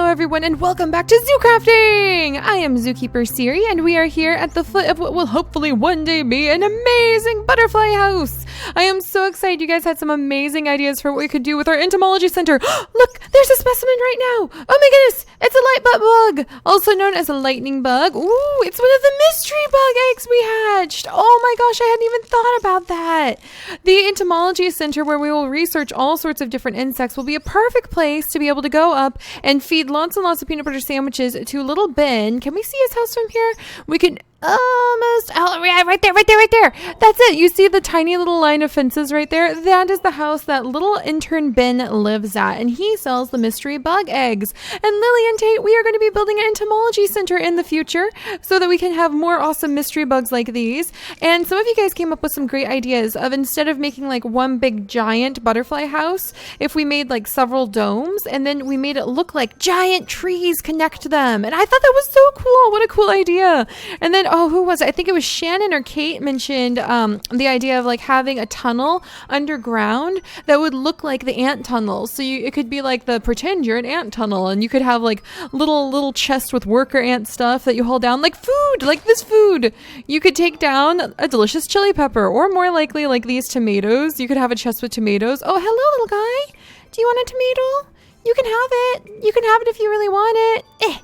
everyone, and welcome back to Zoo Crafting! I am Zookeeper Seri, and we are here at the foot of what will hopefully one day be an amazing butterfly house. I am so excited you guys had some amazing ideas for what we could do with our entomology center. Look, there's a specimen right now! Oh my goodness! It's a light butt bug! Also known as a lightning bug. Ooh, it's one of the mystery bug eggs we hatched! Oh my gosh, I hadn't even thought about that! The entomology center, where we will research all sorts of different insects, will be a perfect place to be able to go up and feed lots and lots of peanut butter sandwiches to little Ben. Can we see his house from here? We can almost, oh yeah, right there. That's it. You see the tiny little line of fences right there? That is the house that little intern Ben lives at, and he sells the mystery bug eggs. And Lily and Tate, we are going to be building an entomology center in the future so that we can have more awesome mystery bugs like these. And some of you guys came up with some great ideas of, instead of making like one big giant butterfly house, if we made like several domes and then we made it look like giant trees connect them. And I thought that was so cool. What a cool idea. And then, oh, who was it? I think it was Shannon or Kate mentioned the idea of like having a tunnel underground that would look like the ant tunnel. So it could be like the pretend you're an ant tunnel, and you could have like little chests with worker ant stuff that you hold down, like food, like this food. You could take down a delicious chili pepper, or more likely like these tomatoes. You could have a chest with tomatoes. Oh, hello, little guy. Do you want a tomato? You can have it. You can have it if you really want it.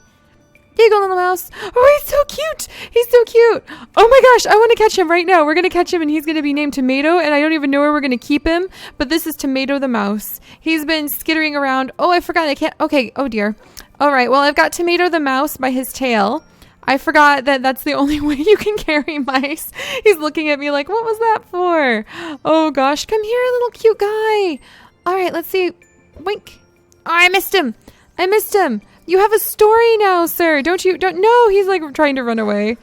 There you go, little mouse. Oh, he's so cute. He's so cute. Oh my gosh, I want to catch him right now. We're going to catch him, and he's going to be named Tomato, and I don't even know where we're going to keep him, but this is Tomato the mouse. He's been skittering around. Oh, I forgot. I can't. Okay. Oh dear. All right. Well, I've got Tomato the mouse by his tail. I forgot that that's the only way you can carry mice. He's looking at me like, what was that for? Oh gosh. Come here, little cute guy. All right. Let's see. Wink. Oh, I missed him. You have a story now, sir. Don't no, he's like trying to run away.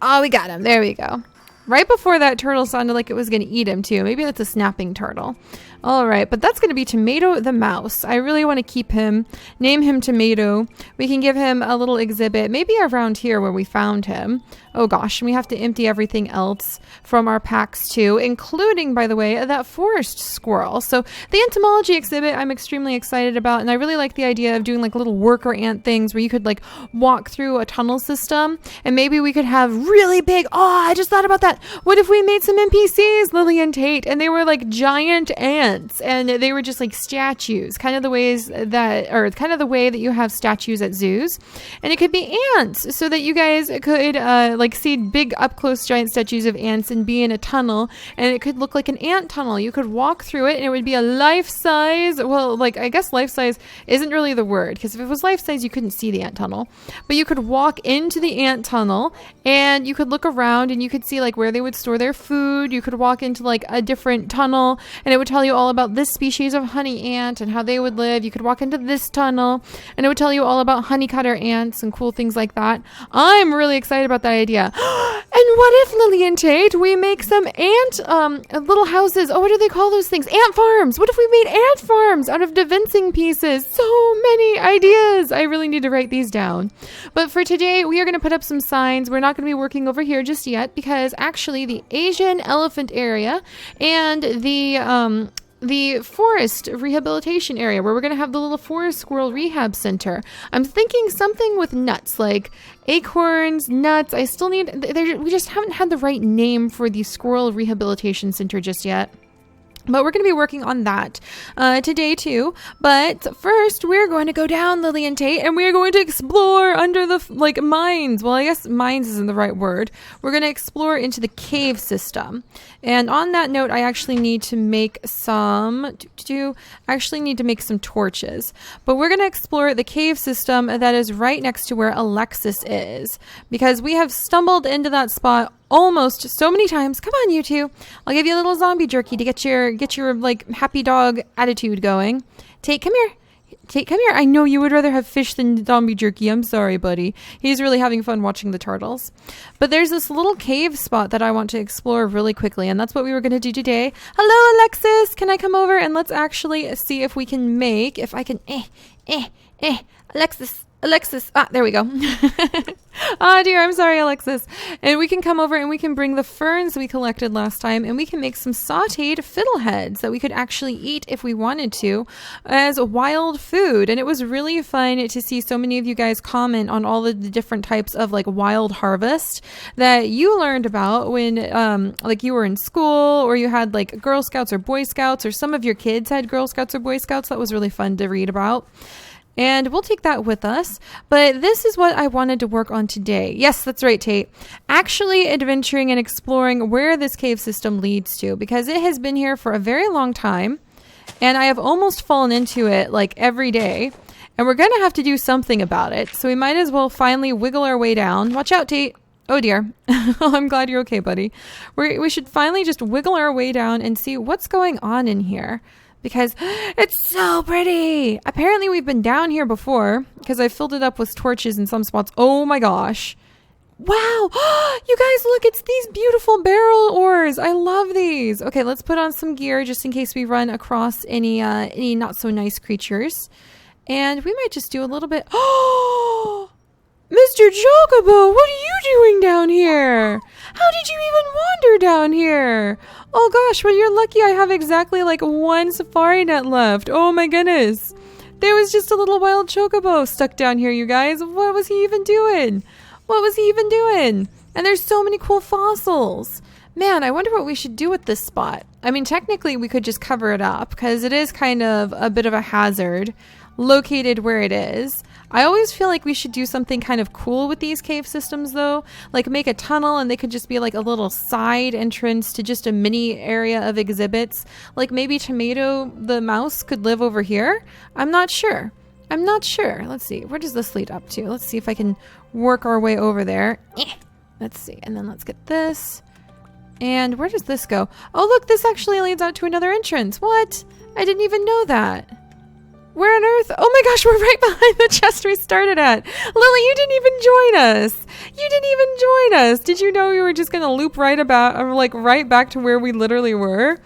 Oh, we got him. There we go. Right before that, turtle sounded like it was going to eat him too. Maybe that's a snapping turtle. All right, but that's going to be Tomato the mouse. I really want to keep him, name him Tomato. We can give him a little exhibit, maybe around here where we found him. Oh gosh, and we have to empty everything else from our packs too, including, by the way, that forest squirrel. So the entomology exhibit I'm extremely excited about, and I really like the idea of doing like little worker ant things where you could like walk through a tunnel system, and maybe we could have really big, oh, I just thought about that. What if we made some NPCs, Lily and Tate, and they were like giant ants, and they were just like statues, kind of the way that you have statues at zoos, and it could be ants, so that you guys could like see big up close giant statues of ants and be in a tunnel, and it could look like an ant tunnel. You could walk through it, and it would be a life size. Well, like I guess life size isn't really the word, because if it was life size, you couldn't see the ant tunnel, but you could walk into the ant tunnel, and you could look around, and you could see like where they would store their food. You could walk into like a different tunnel, and it would tell you all about this species of honey ant and how they would live. You could walk into this tunnel, and it would tell you all about honeycutter ants and cool things like that. I'm really excited about that idea. And what if, Lily and Tate, we make some ant little houses? Oh, what do they call those things? Ant farms. What if we made ant farms out of divinsing pieces? So many ideas. I really need to write these down. But for today, we are going to put up some signs. We're not going to be working over here just yet, because actually the Asian elephant area and the forest rehabilitation area, where we're going to have the little forest squirrel rehab center, I'm thinking something with nuts, like acorns, nuts. I still need, we just haven't had the right name for the squirrel rehabilitation center just yet. But we're going to be working on that today too. But first, we're going to go down, Lily and Tate, and we're going to explore under the mines. Well, I guess mines isn't the right word. We're going to explore into the cave system. And on that note, I actually need to make some torches. But we're going to explore the cave system that is right next to where Alexis is, because we have stumbled into that spot almost so many times. Come on, you two. I'll give you a little zombie jerky to get your like happy dog attitude going. Tate, come here. Tate, come here. I know you would rather have fish than zombie jerky. I'm sorry, buddy. He's really having fun watching the turtles. But there's this little cave spot that I want to explore really quickly, and that's what we were going to do today. Hello, Alexis. Can I come over and let's actually see if we can make, Alexis, Alexis. Ah, there we go. Oh dear, I'm sorry, Alexis. And we can come over and we can bring the ferns we collected last time and we can make some sauteed fiddleheads that we could actually eat if we wanted to as wild food. And it was really fun to see so many of you guys comment on all of the different types of like wild harvest that you learned about when like you were in school, or you had like Girl Scouts or Boy Scouts, or some of your kids had Girl Scouts or Boy Scouts. That was really fun to read about. And we'll take that with us. But this is what I wanted to work on today. Yes, that's right, Tate. Actually adventuring and exploring where this cave system leads to, because it has been here for a very long time. And I have almost fallen into it like every day. And we're going to have to do something about it. So we might as well finally wiggle our way down. Watch out, Tate. Oh dear. I'm glad you're okay, buddy. We should finally just wiggle our way down and see what's going on in here. Because it's so pretty. Apparently we've been down here before because I filled it up with torches in some spots. Oh my gosh. Wow. You guys, look, it's these beautiful barrel ores. I love these. Okay, let's put on some gear just in case we run across any not so nice creatures. And we might just do a little bit. Oh, Mr. Chocobo, what are you doing down here? How did you even wander down here? Oh gosh, well you're lucky I have exactly like one safari net left. Oh my goodness. There was just a little wild chocobo stuck down here, you guys. What was he even doing? What was he even doing? And there's so many cool fossils. Man, I wonder what we should do with this spot. I mean, technically we could just cover it up because it is kind of a bit of a hazard located where it is. I always feel like we should do something kind of cool with these cave systems though, like make a tunnel and they could just be like a little side entrance to just a mini area of exhibits. Like maybe Tomato the mouse could live over here. I'm not sure. Let's see. Where does this lead up to? Let's see if I can work our way over there. Let's see. And then let's get this. And where does this go? Oh, look, this actually leads out to another entrance. What? I didn't even know that. Where on earth? Oh my gosh, we're right behind the chest we started at. Lily, you didn't even join us. Did you know we were just going to loop right back to where we literally were?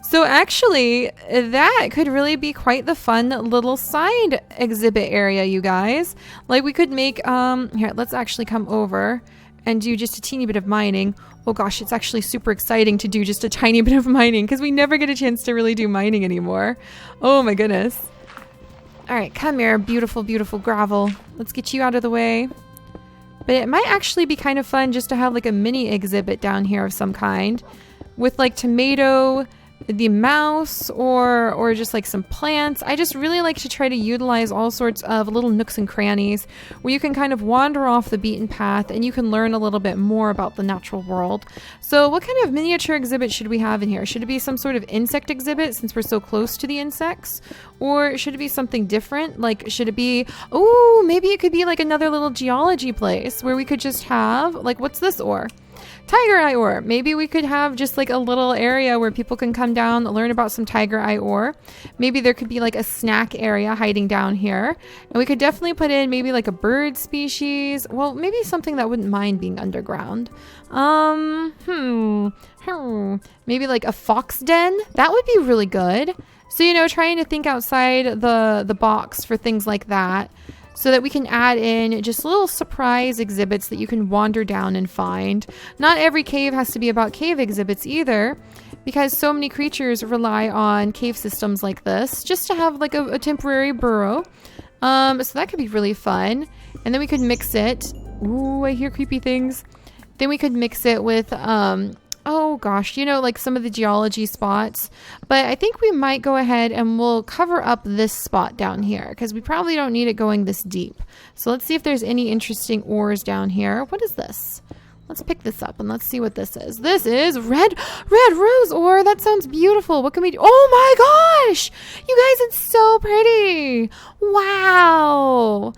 So actually, that could really be quite the fun little side exhibit area, you guys. Like we could make, here, let's actually come over and do just a teeny bit of mining. Oh gosh, it's actually super exciting to do just a tiny bit of mining because we never get a chance to really do mining anymore. Oh my goodness. All right, come here, beautiful, beautiful gravel. Let's get you out of the way. But it might actually be kind of fun just to have like a mini exhibit down here of some kind with like Tomato, the mouse, or just like some plants. I just really like to try to utilize all sorts of little nooks and crannies where you can kind of wander off the beaten path and you can learn a little bit more about the natural world. So what kind of miniature exhibit should we have in here? Should it be some sort of insect exhibit since we're so close to the insects? Or should it be something different? Like, should it be, oh, maybe it could be like another little geology place where we could just have, like, what's this ore? Tiger eye ore. Maybe we could have just like a little area where people can come down, learn about some tiger eye ore. Maybe there could be like a snack area hiding down here. And we could definitely put in maybe like a bird species. Well, maybe something that wouldn't mind being underground. Maybe like a fox den. That would be really good. So, you know, trying to think outside the box for things like that, so that we can add in just little surprise exhibits that you can wander down and find. Not every cave has to be about cave exhibits either, because so many creatures rely on cave systems like this just to have like a temporary burrow. So that could be really fun. And then we could mix it. Ooh, I hear creepy things. Then we could mix it with oh gosh, you know, like some of the geology spots. But I think we might go ahead and we'll cover up this spot down here because we probably don't need it going this deep. So let's see if there's any interesting ores down here. What is this? Let's pick this up and let's see what this is. This is red rose ore. That sounds beautiful. What can we do? Oh my gosh! You guys, it's so pretty. Wow.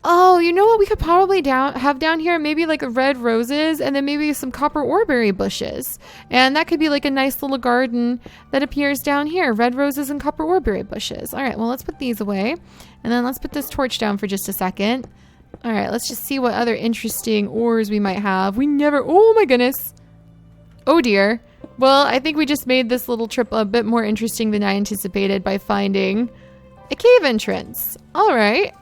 Oh, you know what we could probably have down here? Maybe like red roses and then maybe some copper oreberry bushes. And that could be like a nice little garden that appears down here. Red roses and copper oreberry bushes. All right, well, let's put these away. And then let's put this torch down for just a second. All right, let's just see what other interesting ores we might have. Oh my goodness. Oh dear. Well, I think we just made this little trip a bit more interesting than I anticipated by finding a cave entrance. All right.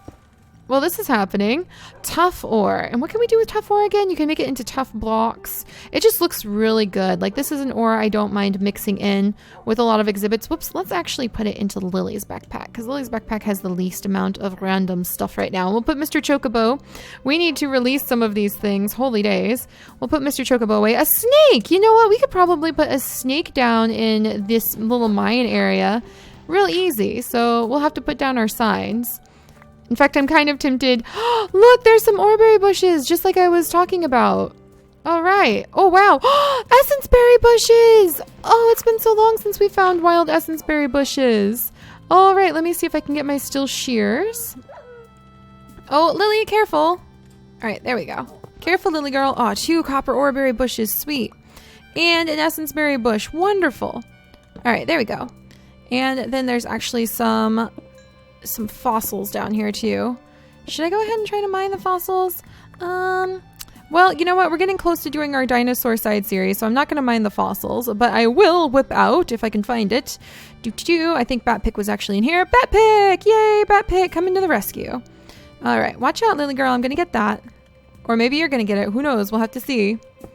Well, this is happening. Tough ore. And what can we do with tough ore again? You can make it into tough blocks. It just looks really good. Like, this is an ore I don't mind mixing in with a lot of exhibits. Whoops, let's actually put it into Lily's backpack, because Lily's backpack has the least amount of random stuff right now. We'll put Mr. Chocobo. We need to release some of these things. Holy days. We'll put Mr. Chocobo away. A snake! You know what? We could probably put a snake down in this little mine area. Real easy. So we'll have to put down our signs. In fact, I'm kind of tempted. Look, there's some oreberry bushes, just like I was talking about. All right. Oh, wow. Essence berry bushes. Oh, it's been so long since we found wild essence berry bushes. All right, let me see if I can get my steel shears. Oh, Lily, careful. All right, there we go. Careful, Lily girl. Oh, 2 copper oreberry bushes. Sweet. And an essence berry bush. Wonderful. All right, there we go. And then there's actually some fossils down here too. Should I go ahead and try to mine the fossils? Well, you know what? We're getting close to doing our dinosaur side series, so I'm not going to mine the fossils, but I will whip out if I can find it. I think Batpick was actually in here. Batpick! Yay, Batpick! Coming to the rescue. All right, watch out, Lily girl. I'm going to get that. Or maybe you're going to get it. Who knows? We'll have to see. All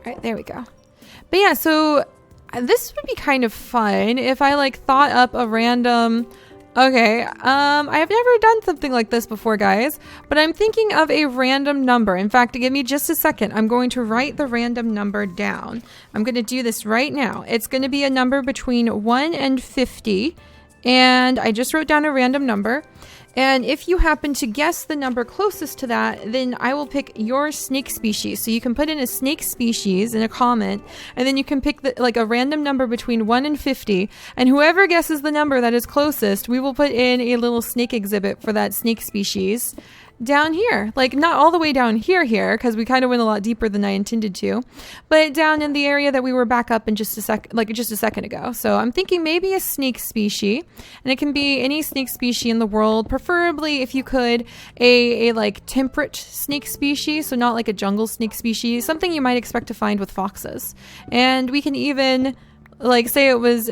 right, there we go. But yeah, so this would be kind of fun if I like thought up a random... Okay, I have never done something like this before, guys, but I'm thinking of a random number. In fact, give me just a second. I'm going to write the random number down. I'm going to do this right now. It's going to be a number between 1 and 50, and I just wrote down a random number. And if you happen to guess the number closest to that, then I will pick your snake species. So you can put in a snake species in a comment, and then you can pick like a random number between 1 and 50. And whoever guesses the number that is closest, we will put in a little snake exhibit for that snake species down here. Like, not all the way down here, because we kind of went a lot deeper than I intended to, but down in the area that we were back up in just a second ago. So I'm thinking maybe a snake species, and it can be any snake species in the world, preferably if you could a like temperate snake species, so not like a jungle snake species, something you might expect to find with foxes. And we can even like say it was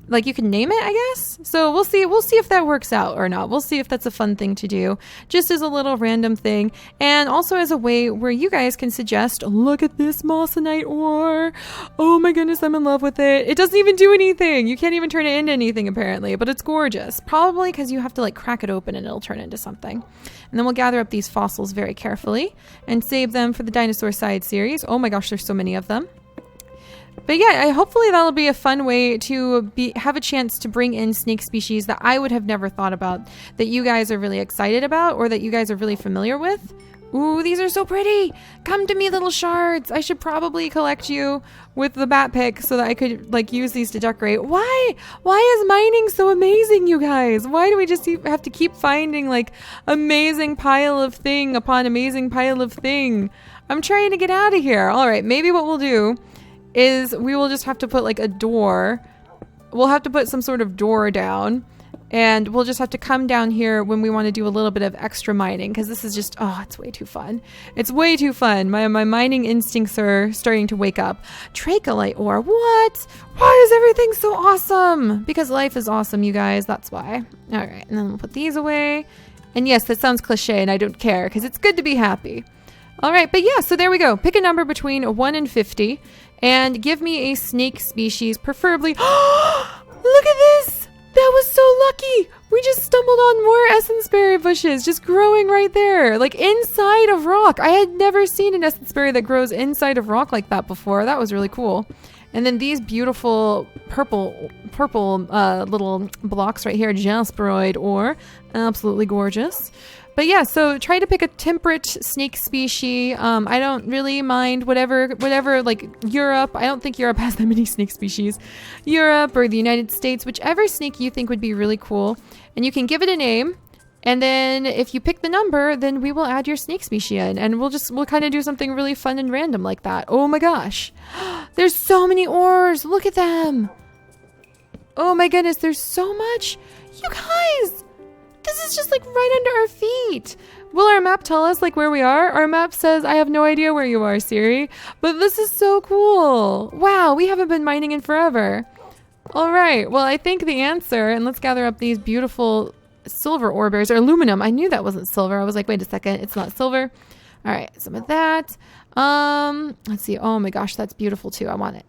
like you can name it, I guess. So we'll see if that works out or not. We'll see if that's a fun thing to do, just as a little random thing, and also as a way where you guys can suggest, look at this mossonite ore. Oh my goodness, I'm in love with it. It doesn't even do anything. You can't even turn it into anything apparently, but it's gorgeous. Probably because you have to like crack it open and it'll turn into something. And then we'll gather up these fossils very carefully and save them for the dinosaur side series. Oh my gosh, there's so many of them. But yeah, hopefully that'll be a fun way to have a chance to bring in snake species that I would have never thought about, that you guys are really excited about, or that you guys are really familiar with. Ooh, these are so pretty. Come to me, little shards. I should probably collect you with the bat pick so that I could like use these to decorate. Why is mining so amazing, you guys? Why do we just have to keep finding like amazing pile of thing upon amazing pile of thing? I'm trying to get out of here. All right, maybe what we'll do is we will just have to put like a door. We'll have to put some sort of door down, and we'll just have to come down here when we want to do a little bit of extra mining, because this is just, oh, it's way too fun. It's way too fun. My mining instincts are starting to wake up. Tracholite ore, what? Why is everything so awesome? Because life is awesome, you guys, that's why. All right, and then we'll put these away. And yes, that sounds cliche, and I don't care, because it's good to be happy. All right, but yeah, so there we go. Pick a number between 1 and 50. And give me a snake species, preferably. Look at this! That was so lucky! We just stumbled on more essence berry bushes just growing right there, like inside of rock. I had never seen an essence berry that grows inside of rock like that before. That was really cool. And then these beautiful purple little blocks right here, jasperoid ore, absolutely gorgeous. But yeah, so try to pick a temperate snake species. I don't really mind whatever, like Europe. I don't think Europe has that many snake species. Europe or the United States, whichever snake you think would be really cool. And you can give it a name. And then if you pick the number, then we will add your snake species in. And we'll kind of do something really fun and random like that. Oh my gosh. There's so many ores. Look at them. Oh my goodness, there's so much. You guys, this is just like right under our feet. Will our map tell us like where we are? Our map says, I have no idea where you are, Seri. But this is so cool. Wow, we haven't been mining in forever. All right, well, I think the answer, and let's gather up these beautiful silver ore bears or aluminum. I knew that wasn't silver. I was like, wait a second, it's not silver. All right, some of that. Let's see. Oh my gosh, that's beautiful too. I want it.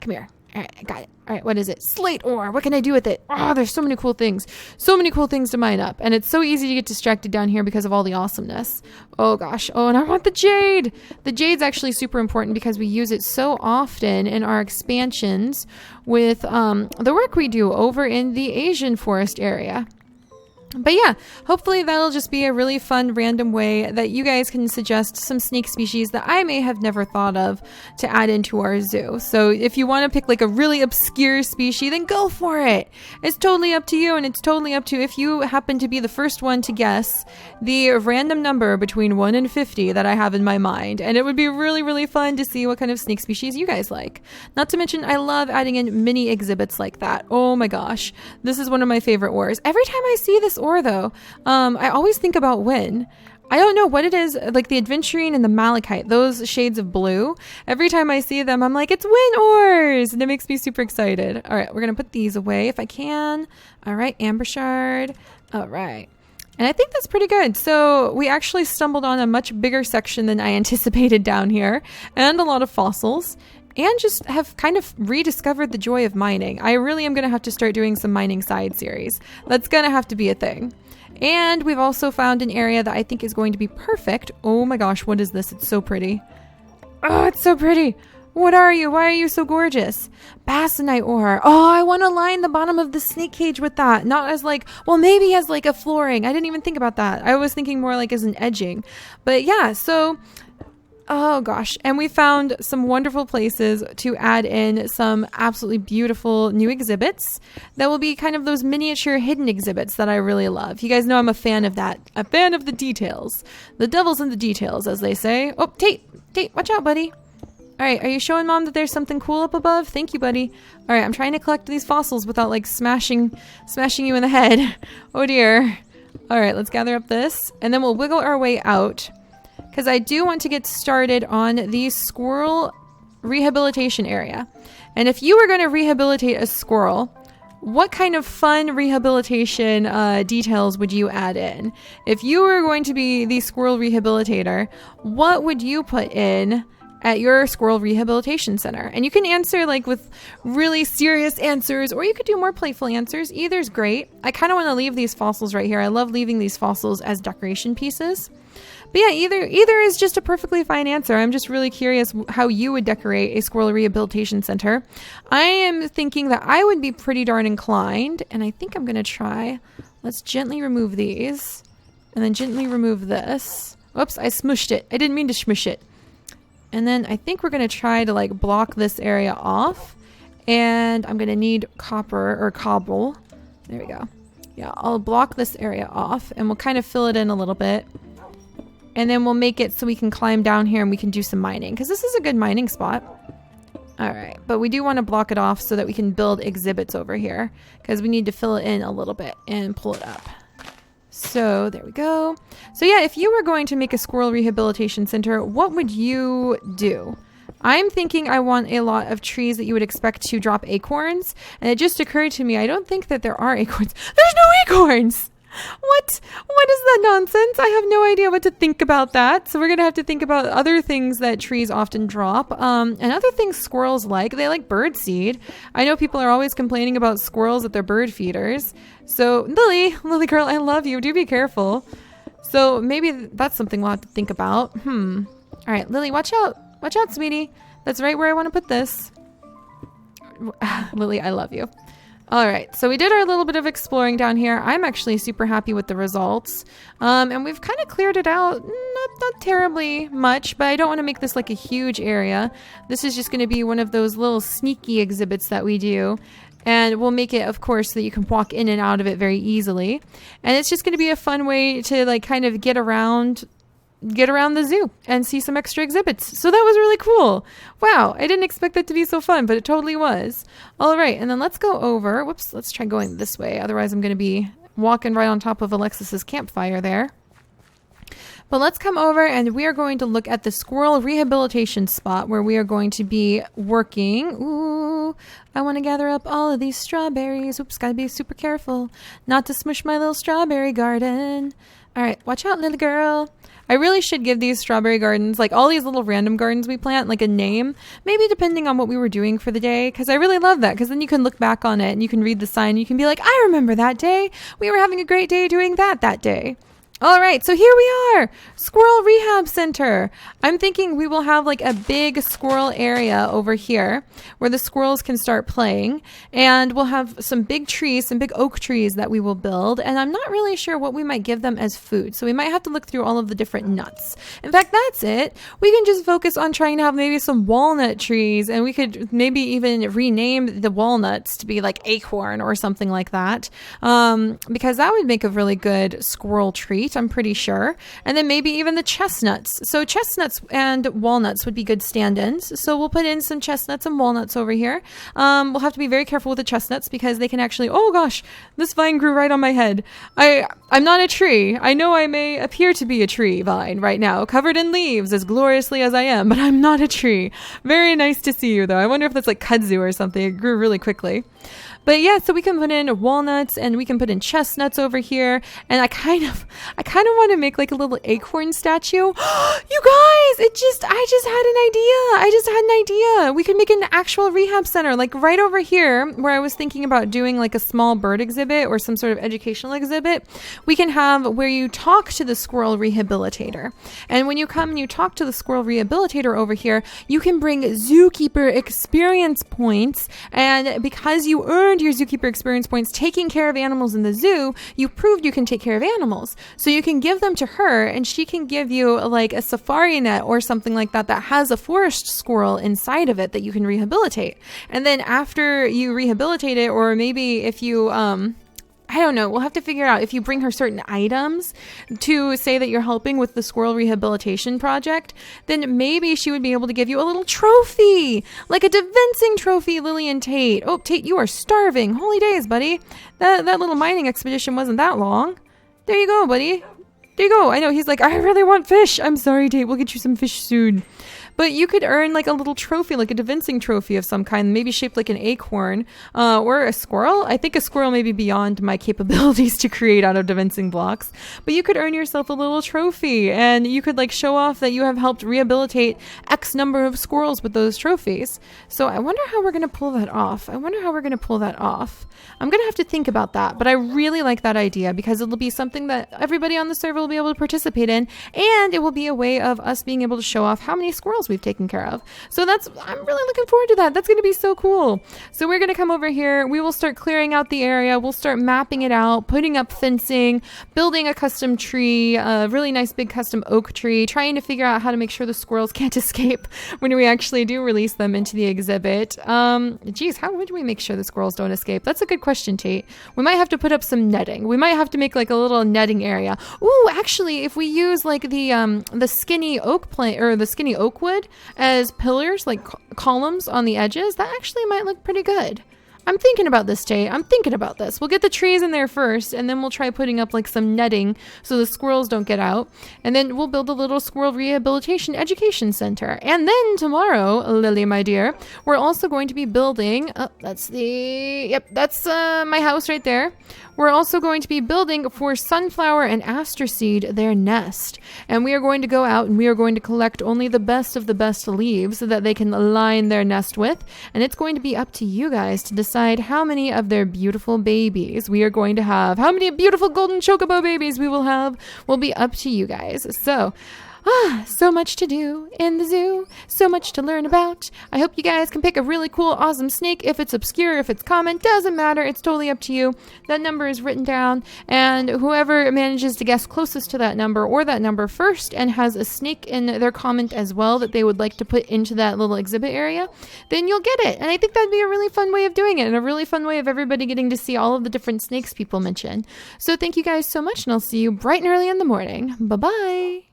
Come here. All right, I got it. All right, what is it? Slate ore. What can I do with it? Oh, there's so many cool things. So many cool things to mine up. And it's so easy to get distracted down here because of all the awesomeness. Oh gosh. Oh, and I want the jade. The jade's actually super important because we use it so often in our expansions with the work we do over in the Asian forest area. But yeah, hopefully that'll just be a really fun random way that you guys can suggest some snake species that I may have never thought of to add into our zoo. So if you want to pick like a really obscure species, then go for it. It's totally up to you, and it's totally up to if you happen to be the first one to guess the random number between 1 and 50 that I have in my mind. And it would be really, really fun to see what kind of snake species you guys like. Not to mention, I love adding in mini exhibits like that. Oh my gosh. This is one of my favorite ores. Every time I see this ore though, I always think about Wynn. I don't know what it is, like the aventurine and the malachite, those shades of blue. Every time I see them, I'm like, it's Wynn ores, and it makes me super excited. All right, we're gonna put these away if I can. All right, amber shard. All right. And I think that's pretty good. So we actually stumbled on a much bigger section than I anticipated down here, and a lot of fossils. And just have kind of rediscovered the joy of mining. I really am going to have to start doing some mining side series. That's going to have to be a thing. And we've also found an area that I think is going to be perfect. Oh my gosh, what is this? It's so pretty. Oh, it's so pretty. What are you? Why are you so gorgeous? Basanite ore. Oh, I want to line the bottom of the snake cage with that. Not as like, well, maybe as like a flooring. I didn't even think about that. I was thinking more like as an edging. But yeah, so... oh gosh, and we found some wonderful places to add in some absolutely beautiful new exhibits that will be kind of those miniature hidden exhibits that I really love. You guys know I'm a fan of that. A fan of the details. The devil's in the details, as they say. Oh, Tate, watch out, buddy. All right, are you showing Mom that there's something cool up above? Thank you, buddy. All right, I'm trying to collect these fossils without like smashing you in the head. Oh dear. All right, let's gather up this, and then we'll wiggle our way out. Because I do want to get started on the squirrel rehabilitation area. And if you were going to rehabilitate a squirrel, what kind of fun rehabilitation details would you add in? If you were going to be the squirrel rehabilitator, what would you put in at your squirrel rehabilitation center? And you can answer like with really serious answers, or you could do more playful answers. Either's great. I kind of want to leave these fossils right here. I love leaving these fossils as decoration pieces. But yeah, either is just a perfectly fine answer. I'm just really curious how you would decorate a squirrel rehabilitation center. I am thinking that I would be pretty darn inclined, and I think I'm going to try. Let's gently remove these, and then gently remove this. Oops, I smushed it. I didn't mean to smush it. And then I think we're going to try to like block this area off, and I'm going to need copper or cobble. There we go. Yeah, I'll block this area off, and we'll kind of fill it in a little bit. And then we'll make it so we can climb down here and we can do some mining, because this is a good mining spot. All right, but we do want to block it off so that we can build exhibits over here, because we need to fill it in a little bit and pull it up. So there we go. So yeah, if you were going to make a squirrel rehabilitation center, what would you do? I'm thinking I want a lot of trees that you would expect to drop acorns. And it just occurred to me, I don't think that there are acorns. There's no acorns! What is that nonsense? I have no idea what to think about that. So we're going to have to think about other things that trees often drop. And other things squirrels like. They like bird seed. I know people are always complaining about squirrels at their bird feeders. So Lily girl, I love you. Do be careful. So maybe that's something we'll have to think about. All right, Lily, watch out. Watch out, sweetie. That's right where I want to put this. Lily, I love you. All right, so we did our little bit of exploring down here. I'm actually super happy with the results. And we've kind of cleared it out. Not terribly much, but I don't want to make this like a huge area. This is just going to be one of those little sneaky exhibits that we do. And we'll make it, of course, so that you can walk in and out of it very easily. And it's just going to be a fun way to like kind of get around the zoo and see some extra exhibits. So that was really cool. Wow, I didn't expect that to be so fun, but it totally was. All right, and then let's go over. Whoops, let's try going this way. Otherwise, I'm going to be walking right on top of Alexis's campfire there. But let's come over and we are going to look at the squirrel rehabilitation spot where we are going to be working. Ooh, I want to gather up all of these strawberries. Oops, gotta be super careful not to smush my little strawberry garden. All right, watch out, little girl. I really should give these strawberry gardens, like all these little random gardens we plant, like a name, maybe depending on what we were doing for the day, because I really love that, because then you can look back on it and you can read the sign. You can be like, I remember that day. We were having a great day doing that day. All right, so here we are, Squirrel Rehab Center. I'm thinking we will have like a big squirrel area over here where the squirrels can start playing, and we'll have some big trees, some big oak trees that we will build, and I'm not really sure what we might give them as food, so we might have to look through all of the different nuts. In fact, that's it. We can just focus on trying to have maybe some walnut trees, and we could maybe even rename the walnuts to be like acorn or something like that, because that would make a really good squirrel treat, I'm pretty sure. And then maybe even the chestnuts. So chestnuts and walnuts would be good stand-ins. So we'll put in some chestnuts and walnuts over here. We'll have to be very careful with the chestnuts because they can actually, oh gosh, this vine grew right on my head. I'm not a tree. I know I may appear to be a tree vine right now, covered in leaves as gloriously as I am, but I'm not a tree. Very nice to see you though. I wonder if that's like kudzu or something. It grew really quickly. But yeah, so we can put in walnuts and we can put in chestnuts over here. And I kind of want to make like a little acorn statue. You guys, I just had an idea. We could make an actual rehab center, like right over here where I was thinking about doing like a small bird exhibit or some sort of educational exhibit. We can have where you talk to the squirrel rehabilitator. And when you come and you talk to the squirrel rehabilitator over here, you can bring zookeeper experience points. And because you earned your zookeeper experience points taking care of animals in the zoo, you proved you can take care of animals. So you can give them to her and she can give you like a safari net or something like that that has a forest squirrel inside of it that you can rehabilitate. And then after you rehabilitate it, or maybe if you, I don't know, we'll have to figure out if you bring her certain items to say that you're helping with the squirrel rehabilitation project, then maybe she would be able to give you a little trophy, like a devincing trophy, Lillian Tate. Oh, Tate, you are starving. Holy days, buddy. That little mining expedition wasn't that long. There you go, buddy. There you go. I know he's like, I really want fish. I'm sorry, Tate. We'll get you some fish soon. But you could earn like a little trophy, like a devincing trophy of some kind, maybe shaped like an acorn or a squirrel. I think a squirrel may be beyond my capabilities to create out of devincing blocks. But you could earn yourself a little trophy and you could like show off that you have helped rehabilitate X number of squirrels with those trophies. So I wonder how we're going to pull that off. I'm going to have to think about that. But I really like that idea because it'll be something that everybody on the server will be able to participate in. And it will be a way of us being able to show off how many squirrels we've taken care of. So I'm really looking forward to that. That's going to be so cool. So we're going to come over here. We will start clearing out the area. We'll start mapping it out, putting up fencing, building a custom tree, a really nice big custom oak tree, trying to figure out how to make sure the squirrels can't escape when we actually do release them into the exhibit. Geez, how would we make sure the squirrels don't escape? That's a good question, Tate. We might have to put up some netting. We might have to make like a little netting area. Ooh, actually, if we use like the skinny oak plant or the skinny oak wood as pillars, like columns on the edges, that actually might look pretty good. I'm thinking about this, Jay. I'm thinking about this. We'll get the trees in there first, and then we'll try putting up like some netting so the squirrels don't get out. And then we'll build a little squirrel rehabilitation education center. And then tomorrow, Lily, my dear, we're also going to be building, that's my house right there. We're also going to be building for sunflower and aster seed their nest. And we are going to go out and we are going to collect only the best of the best leaves so that they can line their nest with. And it's going to be up to you guys to decide how many of their beautiful babies we are going to have. How many beautiful golden chocobo babies we will have will be up to you guys. So much to do in the zoo, so much to learn about. I hope you guys can pick a really cool, awesome snake. If it's obscure, if it's common, doesn't matter. It's totally up to you. That number is written down, and whoever manages to guess closest to that number or that number first and has a snake in their comment as well that they would like to put into that little exhibit area, then you'll get it. And I think that'd be a really fun way of doing it and a really fun way of everybody getting to see all of the different snakes people mention. So thank you guys so much, and I'll see you bright and early in the morning. Bye-bye.